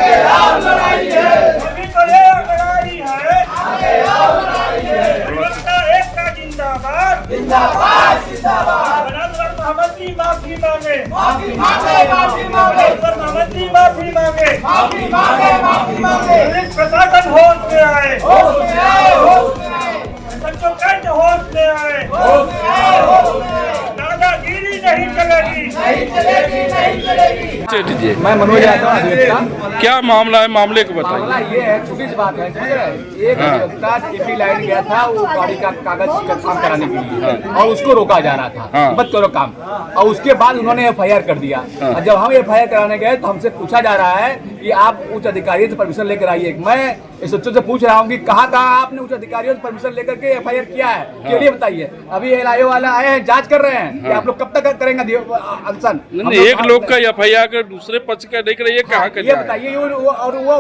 अभी तो ये लड़ाई है, अधिवक्ता एकता जिंदाबाद, बनारस मोहम्मद की माफी मांगे, मोहम्मद की माफी मांगे, पुलिस प्रशासन होश में आए, संचोकंड होश में आए, दादागिरी नहीं चलेगी। मैं मनोज यादव अधिवक्ता। क्या मामला है, मामले को मामला बताइए। ये है, छोटी सी बात है, समझ रहे हैं? एक अधिवक्ता टीपी लाइन गया था वो गाड़ी का कागज का काम कराने के लिए और उसको रोका जा रहा था, मत करो काम। और उसके बाद उन्होंने FIR कर दिया। और जब हम FIR कराने गए तो हमसे पूछा जा रहा है कि आप उच्च अधिकारियों से परमिशन लेकर आइए। मैं इस बच्चों से पूछ रहा हूँ कि कहाँ आपने उच्च अधिकारियों से परमिशन लेकर के FIR किया है, के लिए बताइए। अभी LIO वाले आए हैं, जांच कर रहे हैं कि आप लोग कब तक करेंगे अनशन। एक लोग का FIR कर दूसरे पक्ष का देख रहे, ये कहाँ का ये बताइए। और वो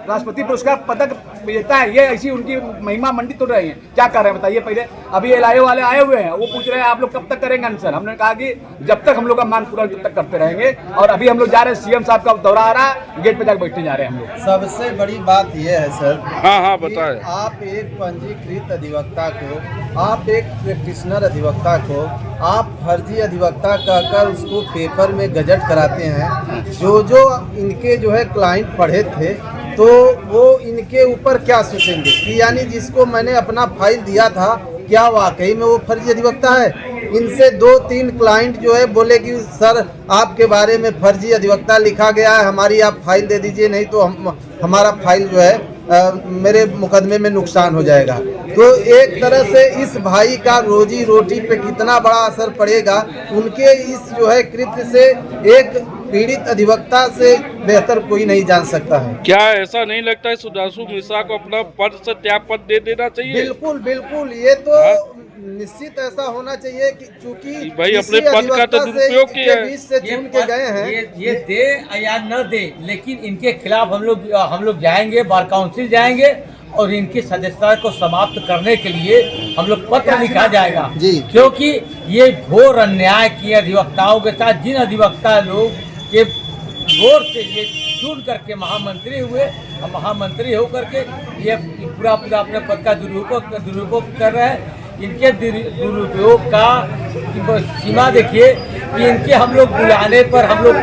राष्ट्रपति पुरस्कार पदक विजेता है, ये ऐसी उनकी महिमा मंडित हो रही है। क्या कर रहे हैं बताइए पहले। अभी LIO वाले आए हुए हैं, वो पूछ रहे हैं आप लोग कब तक करेंगे अनशन। हमने कहा कि जब तक हम लोग का मांग पूरा तब तक करते रहेंगे। और अभी हम लोग जा रहे हैं, CM साहब का दौरा आ रहा है, गेट पे जाकर बैठने जा रहे हैं हम लोग। सबसे बड़ी बात यह है सर, हाँ बताए। आप एक पंजीकृत अधिवक्ता को, आप एक प्रैक्टिशनर अधिवक्ता को आप फर्जी अधिवक्ता कहकर उसको पेपर में गजट कराते हैं। जो इनके जो है क्लाइंट पढ़े थे तो वो इनके ऊपर क्या सोचेंगे कि यानी जिसको मैंने अपना फाइल दिया था क्या वाकई में वो फर्जी अधिवक्ता है। इनसे 2-3 क्लाइंट जो है बोले कि सर आपके बारे में फर्जी अधिवक्ता लिखा गया है, हमारी आप फाइल दे दीजिए, नहीं तो हमारा फाइल जो है मेरे मुकदमे में नुकसान हो जाएगा। तो एक तरह से इस भाई का रोजी रोटी पे कितना बड़ा असर पड़ेगा, उनके इस जो है कृत्य से एक पीड़ित अधिवक्ता से बेहतर कोई नहीं जान सकता है। क्या ऐसा नहीं लगता है सुधांशु मिश्रा को अपना पद से त्याग पत्र दे देना चाहिए? बिल्कुल बिल्कुल, ये तो निश्चित ऐसा होना चाहिए कि चूंकि भाई अपने पद का तो दुरुपयोग किया है, बीच से चुन के गए हैं। ये दे या न दे, लेकिन इनके खिलाफ हम लोग जाएंगे, बार काउंसिल जाएंगे और इनकी सदस्यता को समाप्त करने के लिए हम लोग पत्र लिखा जाएगा जी। क्योंकि ये घोर अन्याय किए अधिवक्ताओं के साथ। जिन अधिवक्ता लोग के वोट से ये चुन करके महामंत्री हुए और महामंत्री होकर के ये पूरा अपने पद का दुरुपयोग कर रहे हैं। इनके दुरुपयोग का सीमा देखिए कि इनके हम लोग बुलाने पर हम लोग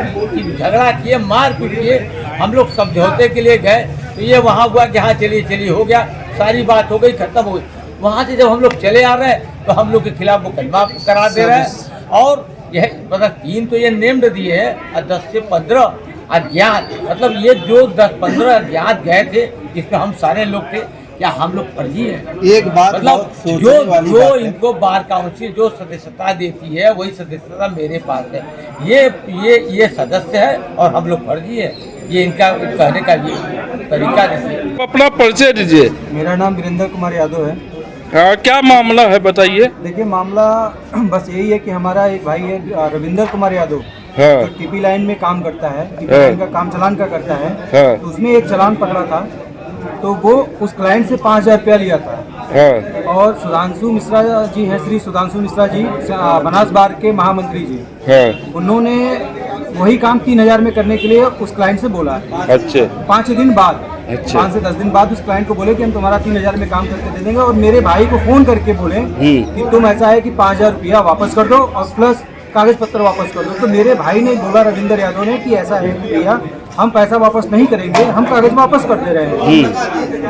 झगड़ा किए, मार पीट किए, हम लोग समझौते के लिए गए तो ये वहाँ हुआ कि हाँ चलिए हो गया, सारी बात हो गई, खत्म हो गई। वहाँ से जब हम लोग चले आ रहे हैं तो हम लोग के खिलाफ मुकदमा करा दे रहे हैं। और यह मतलब 3 तो ये नेम्ड दिए हैं और 10 से 15 अज्ञात, मतलब ये जो 10-15 अज्ञात गए थे इसमें हम सारे लोग थे। क्या हम लोग फर्जी हैं? एक बात मतलब जो इनको बार काउंसिल जो सदस्यता देती है वही सदस्यता मेरे पास है। ये सदस्य है और हम लोग फर्जी है। ये इनका कहने का ये तरीका देखिए। अपना परिचय दीजिए। मेरा नाम वीरेंद्र कुमार यादव है। क्या मामला है बताइए। देखिए मामला बस यही है कि हमारा एक भाई है रविंद्र कुमार यादव, तो टीपी लाइन में काम करता है, टीपी लाइन का काम चलान का करता है। तो उसमें एक चलान पकड़ा था तो वो उस क्लाइंट से 5000 रुपया लिया था। और सुधांशु मिश्रा जी हैं, श्री सुधांशु मिश्रा जी बनास बार के महामंत्री जी, उन्होंने वही काम 3000 में करने के लिए उस क्लाइंट से बोला। अच्छा। 5 दिन बाद, 5 से 10 दिन बाद उस क्लाइंट को बोले कि हम तुम्हारा 3000 में काम करके दे देंगे। और मेरे भाई को फोन करके बोले कि तुम ऐसा है कि 5000 रुपया वापस कर दो और प्लस कागज पत्र वापस कर दो। तो मेरे भाई ने बोला रविंद्र यादव ने कि ऐसा है कि भैया हम पैसा वापस नहीं करेंगे, हम कागज वापस कर दे रहे हैं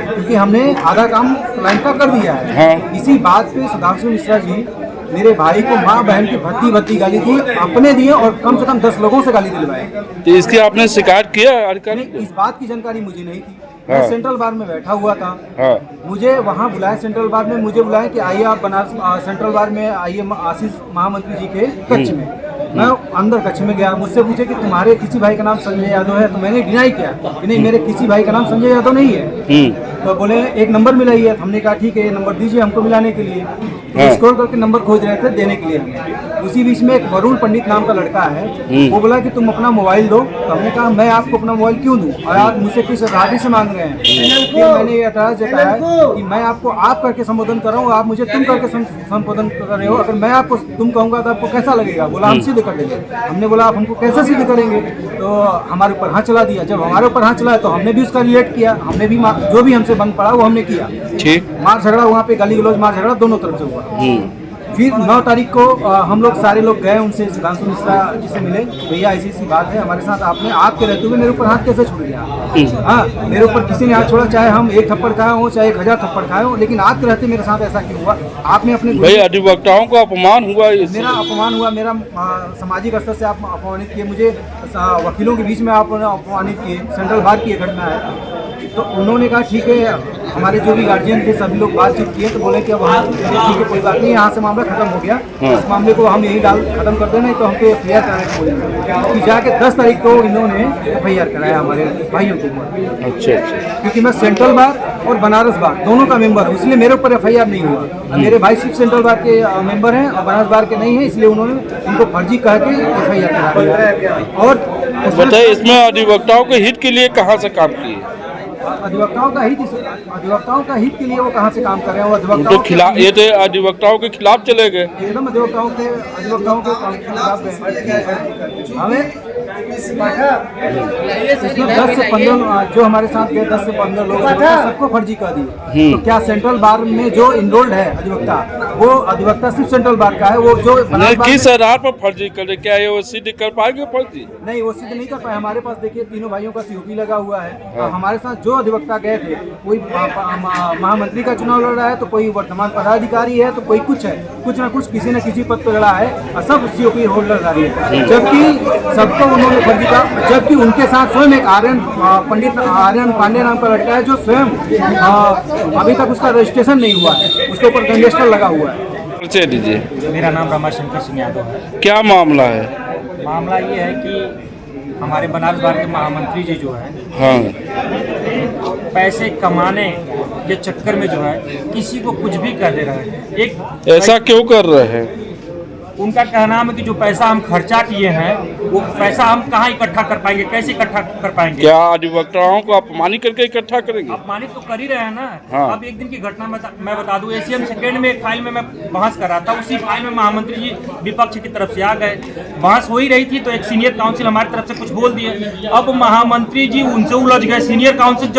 क्योंकि हमने आधा काम क्लाइंट का कर दिया है। इसी बात पे सुधांशु मिश्रा जी मेरे भाई को माँ बहन की भद्दी गाली दी, अपने दिए और कम से कम 10 लोगों से गाली दिलवाए। तो इसकी आपने शिकायत किया अधिकारी को? इस बात की जानकारी मुझे नहीं थी। मैं सेंट्रल बार में बैठा हुआ था। मुझे वहाँ बुलाया, सेंट्रल बार में मुझे बुलाया कि आइए आप बनारस सेंट्रल बार में आइए आशीष महामंत्री जी के कक्ष में। मैं अंदर कक्ष में गया, मुझसे पूछे कि तुम्हारे किसी भाई का नाम संजय यादव है? तो मैंने डिनाई किया कि नहीं, मेरे किसी भाई का नाम संजय यादव नहीं है। तो बोले एक नंबर मिला ही है। हमने कहा ठीक है, ये नंबर दीजिए हमको मिलाने के लिए। तो स्क्रॉल करके नंबर खोज रहे थे देने के लिए हमें। उसी बीच में एक वरुण पंडित नाम का लड़का है, वो बोला कि तुम अपना मोबाइल दो। तो हमने कहा मैं आपको अपना मोबाइल क्यों दूं और आप मुझसे किस आधार से मांग रहे हैं। फिर मैंने ये एतराज जताया कि मैं आपको आप करके संबोधन कर रहा हूँ, आप मुझे तुम करके संबोधन कर रहे हो। अगर मैं आपको तुम कहूँगा तो आपको कैसा लगेगा? बोला हम सिद्ध कर देंगे। हमने बोला आप हमको कैसे सिद्ध करेंगे? तो हमारे ऊपर हाथ चला दिया। जब हमारे ऊपर हाथ चला तो हमने भी उसका रिएक्ट किया। हमने भी जो भी हमसे बन पड़ा वो हमने किया। मार झगड़ा वहाँ पे, गाली गलौज मार झगड़ा दोनों तरफ से हुआ। फिर 9 तारीख को हम लोग सारे लोग गए उनसे, सुधांशु मिश्रा जी से मिले। भैया ऐसी सी बात है, हमारे साथ आपने आपके रहते हुए मेरे ऊपर हाथ कैसे छूट गया? हाँ, मेरे ऊपर किसी ने हाथ छोड़ा, चाहे हम 1 थप्पड़ खाए हो चाहे 1000 थप्पड़ खाए हो, लेकिन आपके रहते मेरे साथ ऐसा क्यों हुआ? आपने अपने भाई अधिवक्ताओं को अपमान हुआ, मेरा अपमान हुआ, मेरा सामाजिक स्तर से आप अपमानित किए मुझे, वकीलों के बीच में आप अपमानित किए। सेंट्रल बार की घटना है। तो उन्होंने कहा ठीक है, हमारे जो भी गार्जियन थे सभी लोग बातचीत किए तो बोले कि अब हम ठीक है कोई बात नहीं, यहाँ से मामला खत्म हो गया। इस मामले को हम यही खत्म कर देना, तो हमको FIR कराने को बोले। कि जाके 10 तारीख को इन्होंने FIR कराया हमारे भाइयों के ऊपर। अच्छा। क्योंकि मैं सेंट्रल बार और बनारस बार दोनों का मेंबर हूँ, इसलिए मेरे ऊपर FIR नहीं हुआ। मेरे भाई सिर्फ सेंट्रल बार के मेंबर हैं और बनारस बार के नहीं है, इसलिए उन्होंने उनको फर्जी कह के FIR करा दिया। और बताइए इसमें अधिवक्ताओं के हित के लिए कहाँ से काम किए? अधिवक्ताओं का हित के लिए वो कहाँ से काम कर रहे हैं? वो अधिवक्ताओं के खिलाफ, ये तो अधिवक्ताओं के खिलाफ चले गए। एकदम अधिवक्ताओं के खिलाफ गए। हमें इसमें 10 से 15 जो हमारे साथ गए 10 से 15 लोग सबको फर्जी कर दिए। तो क्या सेंट्रल बार में जो इनरोल्ड है अधिवक्ता, वो अधिवक्ता सिर्फ सेंट्रल बार का है? वो जो किस आधार पर फर्जी करे? क्या ये वो सिद्ध कर पाएंगे फर्जी? नहीं, वो सिद्ध नहीं कर पाए। हमारे पास देखिए तीनों भाइयों का COP लगा हुआ है। हमारे साथ जो अधिवक्ता गए थे, कोई महामंत्री का चुनाव लड़ रहा है, तो कोई वर्तमान पदाधिकारी है, तो कोई कुछ है, कुछ ना कुछ किसी न किसी पद पर लड़ा है, और सब COP होल्डर रही है। जबकि सबको उन्होंने फर्जी का, जबकि उनके साथ स्वयं एक पंडित आर्यन पांडे नाम का लड़का है जो स्वयं अभी तक उसका रजिस्ट्रेशन नहीं हुआ है, उसके ऊपर कंजेस्टर लगा हुआ है। परिचय दीजिए। मेरा नाम रमाशंकर सिंह यादव है। क्या मामला है? मामला ये है कि हमारे बनारस बार के महामंत्री जी जो है, हाँ, पैसे कमाने के चक्कर में जो है किसी को कुछ भी कर दे रहा है। एक ऐसा क्यों कर रहे हैं? उनका कहना है कि जो पैसा हम खर्चा किए हैं वो पैसा हम कहाँ इकट्ठा कर पाएंगे, कैसे इकट्ठा कर पाएंगे? क्या अधिवक्ताओं को अपमानित करके इकट्ठा करेंगे? अपमानित तो कर ही रहे हैं ना। हाँ। अब एक दिन की घटना मैं बता दूं, ACM सेकेंड में एक फाइल में मैं बहस कर रहा था, उसी फाइल में महामंत्री जी विपक्ष की तरफ से आ गए। बहस हो ही रही थी तो एक सीनियर काउंसिल हमारी तरफ से कुछ बोल दिए। अब महामंत्री जी उनसे उलझ गए। सीनियर काउंसिल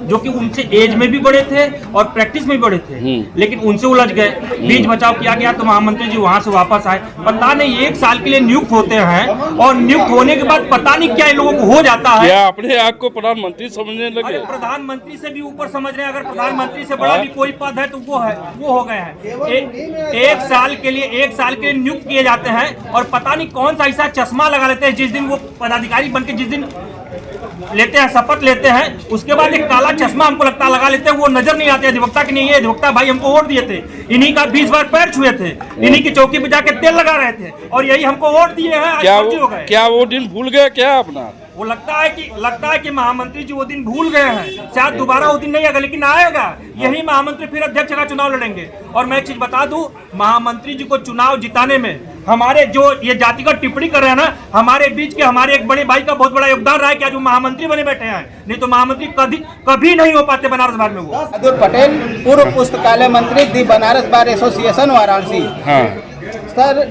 जो कि उनसे एज में भी बड़े थे और प्रैक्टिस में भी बड़े थे, लेकिन उनसे उलझ गए। बीच बचाव किया गया तो महामंत्री जी वहां से वापस आए। पता नहीं 1 साल के लिए नियुक्त होते हैं और नियुक्त होने के बाद पता नहीं क्या इन लोगों को हो जाता है। क्या अपने आप को प्रधानमंत्री समझने लगे? अरे प्रधानमंत्री से भी ऊपर समझ रहे हैं। अगर प्रधानमंत्री से बड़ा भी कोई पद है तो वो हो गए हैं। 1 साल के लिए नियुक्त किए जाते हैं और पता नहीं कौन सा ऐसा चश्मा लगा लेते हैं जिस दिन वो पदाधिकारी बनके जिस दिन लेते हैं, शपथ लेते हैं, उसके बाद एक काला चश्मा हमको लगता लगा लेते हैं, वो नजर नहीं आते अधिवक्ता की नहीं है। अधिवक्ता भाई हमको वोट दिए थे, इन्हीं का 20 बार पैर छुए थे, इन्हीं की चौकी पे जाके तेल लगा रहे थे और यही हमको वोट दिए हैं। क्या वो दिन भूल गए क्या अपना? वो लगता है कि महामंत्री जी वो दिन भूल गए हैं। शायद दोबारा वो दिन नहीं आएगा, लेकिन आएगा। यही महामंत्री फिर अध्यक्ष का चुनाव लड़ेंगे। और मैं एक चीज बता दूं, महामंत्री जी को चुनाव जिताने में हमारे जो ये जातिगत टिप्पणी कर रहे हैं ना, हमारे बीच के हमारे एक बड़े भाई का बहुत बड़ा योगदान रहा है कि आज वो महामंत्री बने बैठे हैं। नहीं तो महामंत्री कभी नहीं हो पाते बनारस बार में। वो बहादुर पटेल, पूर्व पुस्तकालय मंत्री, दी बनारस बार एसोसिएशन वाराणसी। हाँ। सर,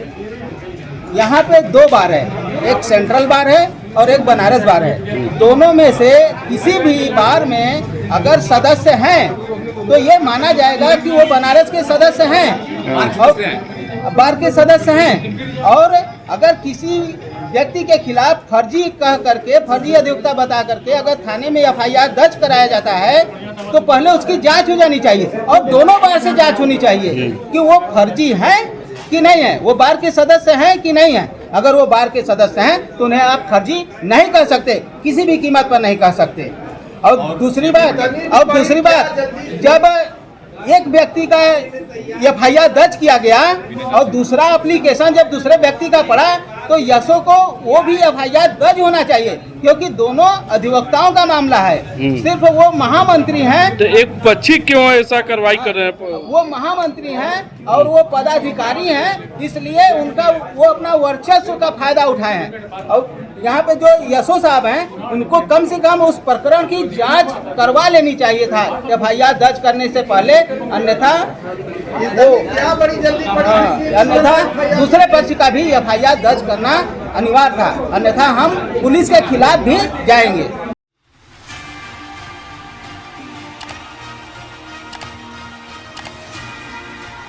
यहाँ पे 2 बार है, एक सेंट्रल बार है और एक बनारस बार है। दोनों में से किसी भी बार में अगर सदस्य हैं तो ये माना जाएगा कि वो बनारस के सदस्य हैं और बार के सदस्य हैं। और अगर किसी व्यक्ति के खिलाफ फर्जी कह करके, फर्जी अधिवक्ता बता करके अगर थाने में FIR दर्ज कराया जाता है तो पहले उसकी जांच हो जानी चाहिए और दोनों बार से जांच होनी चाहिए कि वो फर्जी है कि नहीं है, वो बार के सदस्य हैं कि नहीं है। अगर वो बार के सदस्य हैं तो उन्हें आप फर्जी नहीं कह सकते, किसी भी कीमत पर नहीं कह सकते। और दूसरी बात, जब एक व्यक्ति का FIR दर्ज किया गया और दूसरा एप्लीकेशन जब दूसरे व्यक्ति का पड़ा तो यशो को वो भी FIR दर्ज होना चाहिए, क्योंकि दोनों अधिवक्ताओं का मामला है। सिर्फ वो महामंत्री हैं, तो एक पक्षी क्यों ऐसा कार्रवाई कर रहे हैं? वो महामंत्री हैं और वो पदाधिकारी हैं, इसलिए उनका वो अपना वर्चस्व का फायदा उठाए हैं। और यहाँ पे जो यशो साहब हैं, उनको कम से कम उस प्रकरण की जांच करवा लेनी चाहिए था FIR दर्ज करने से पहले, अन्यथा दूसरे पक्ष का भी FIR दर्ज करना अनिवार्य था, अन्यथा हम पुलिस के खिलाफ भी जाएंगे।